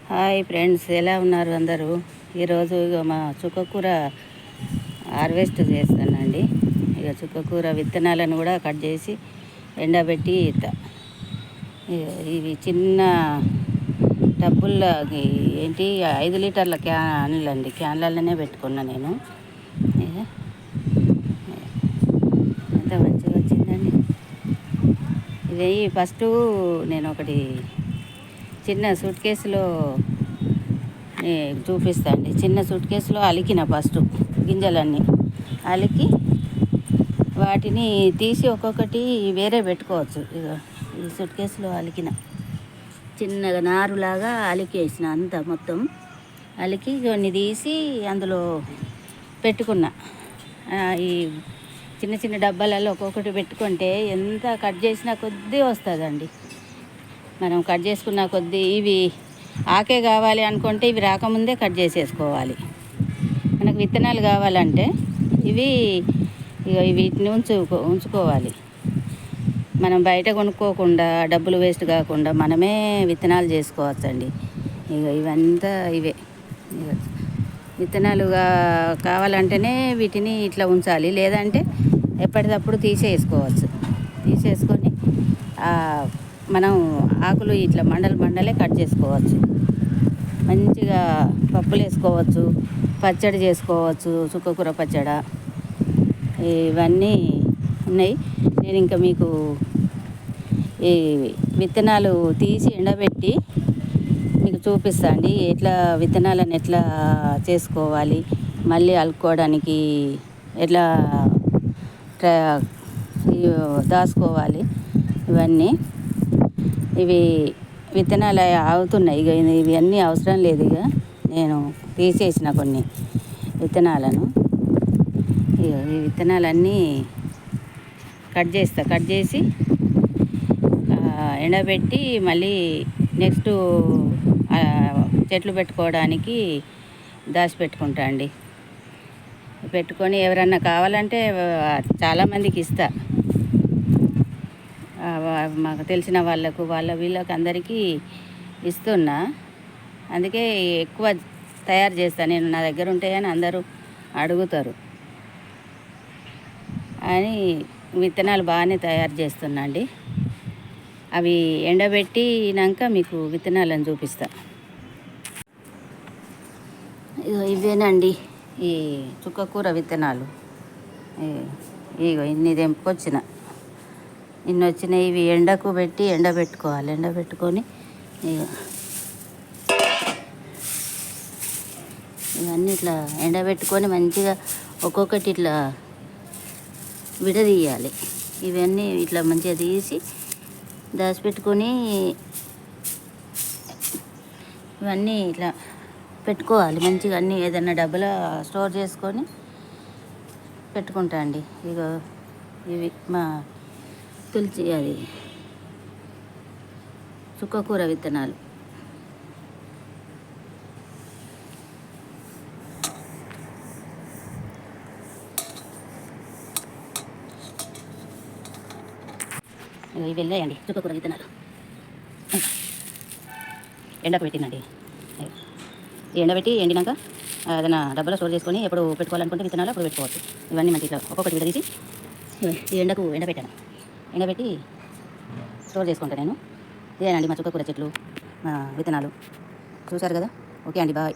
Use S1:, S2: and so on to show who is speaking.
S1: Hi friends, ఎలా ఉన్నారు అందరూ? ఈరోజు ఇక మా చుక్కకూర హార్వెస్ట్ చేస్తానండి. ఇక చుక్కకూర విత్తనాలను కూడా కట్ చేసి ఎండబెట్టి ఇవి చిన్న టబ్బుల్లో ఏంటి 5 లీటర్ల క్యాన్లు అండి. క్యాన్లలోనే పెట్టుకున్నా నేను. ఎంత మంచిగా వచ్చిందండి. ఇది ఫస్ట్ నేను ఒకటి చిన్న సూట్ కేసులో చూపిస్తాను అండి. చిన్న సూట్ కేసులో అలికిన ఫస్ట్ గింజలన్నీ అలికి వాటిని తీసి ఒక్కొక్కటి వేరే పెట్టుకోవచ్చు. ఇక ఈ సూట్ కేసులో అలికిన చిన్నగా నారులాగా అలికేసిన అంతా మొత్తం అలికి కొన్ని తీసి అందులో పెట్టుకున్నా. ఈ చిన్న చిన్న డబ్బాలలో ఒక్కొక్కటి పెట్టుకుంటే ఎంత కట్ చేసినా కొద్దీ వస్తుందండి. మనం కట్ చేసుకున్న కొద్దీ ఇవి ఆకే కావాలి అనుకుంటే ఇవి రాకముందే కట్ చేసేసుకోవాలి. మనకు విత్తనాలు కావాలంటే వీటిని ఉంచుకోవాలి. మనం బయట కొనుక్కోకుండా డబ్బులు వేస్ట్ కాకుండా మనమే విత్తనాలు చేసుకోవచ్చండి. ఇవంతా ఇవే విత్తనాలుగా కావాలంటేనే వీటిని ఇట్లా ఉంచాలి. లేదంటే ఎప్పటికప్పుడు తీసేసుకొని మనం ఆకులు ఇట్లా మండలే కట్ చేసుకోవచ్చు. మంచిగా పప్పులు వేసుకోవచ్చు, పచ్చడి చేసుకోవచ్చు, చుక్కకూర పచ్చడి ఇవన్నీ ఉన్నాయి. నేను ఇంకా మీకు ఈ విత్తనాలు తీసి ఎండబెట్టి మీకు చూపిస్తాను అండి. విత్తనాలను ఎట్లా చేసుకోవాలి, మళ్ళీ అలుకోవడానికి ఎట్లా దాచుకోవాలి, ఇవన్నీ ఇవి విత్తనాలు అవుతున్నాయి. ఇవన్నీ అవసరం లేదు. ఇక నేను తీసేసిన కొన్ని విత్తనాలను. ఈ విత్తనాలన్నీ కట్ చేసి ఎండబెట్టి మళ్ళీ నెక్స్ట్ చెట్లు పెట్టుకోవడానికి దాచిపెట్టుకుంటా అండి. పెట్టుకొని ఎవరన్నా కావాలంటే చాలామందికి ఇస్తా. మాకు తెలిసిన వీళ్ళకు అందరికీ ఇస్తున్నా. అందుకే ఎక్కువ తయారు చేస్తాను నేను. నా దగ్గర ఉంటాయని అందరూ అడుగుతారు అని విత్తనాలు బాగానే తయారు చేస్తున్నా అండి. అవి ఎండబెట్టినాక మీకు విత్తనాలను చూపిస్తా. ఇవేనండి ఈ చుక్కకూర విత్తనాలు. ఇన్ని తెంపుకొచ్చిన, ఇన్ని వచ్చినాయి. ఇవి ఎండబెట్టుకోవాలి. ఎండబెట్టుకొని ఇవన్నీ ఇట్లా ఎండబెట్టుకొని మంచిగా ఒక్కొక్కటి ఇట్లా విడదీయాలి. ఇవన్నీ ఇట్లా మంచిగా తీసి దాచిపెట్టుకొని ఇవన్నీ ఇట్లా పెట్టుకోవాలి మంచిగా. అన్నీ ఏదైనా డబ్బులో స్టోర్ చేసుకొని పెట్టుకుంటా అండి. ఇవి మా తులసి చుక్కకూర విత్తనాలు. ఇవి వెళ్ళాయండి చుక్కకూర విత్తనాలు. ఎండకు పెట్టిందండి. ఎండబెట్టి ఎండినాక ఏదైనా డబ్బులో స్టోర్ చేసుకొని ఎప్పుడు పెట్టుకోవాలనుకుంటే విత్తనాలు అప్పుడు పెట్టుకోవచ్చు. ఇవన్నీ మంచి ఇట్లా ఒక్కొక్కటి విడదీసి ఈ ఎండబెట్టి స్టోర్ చేసుకుంటాను నేను. ఇదేనండి మా చుక్కకూర చెట్లు, విత్తనాలు. చూశారు కదా. ఓకే అండి, బాయ్.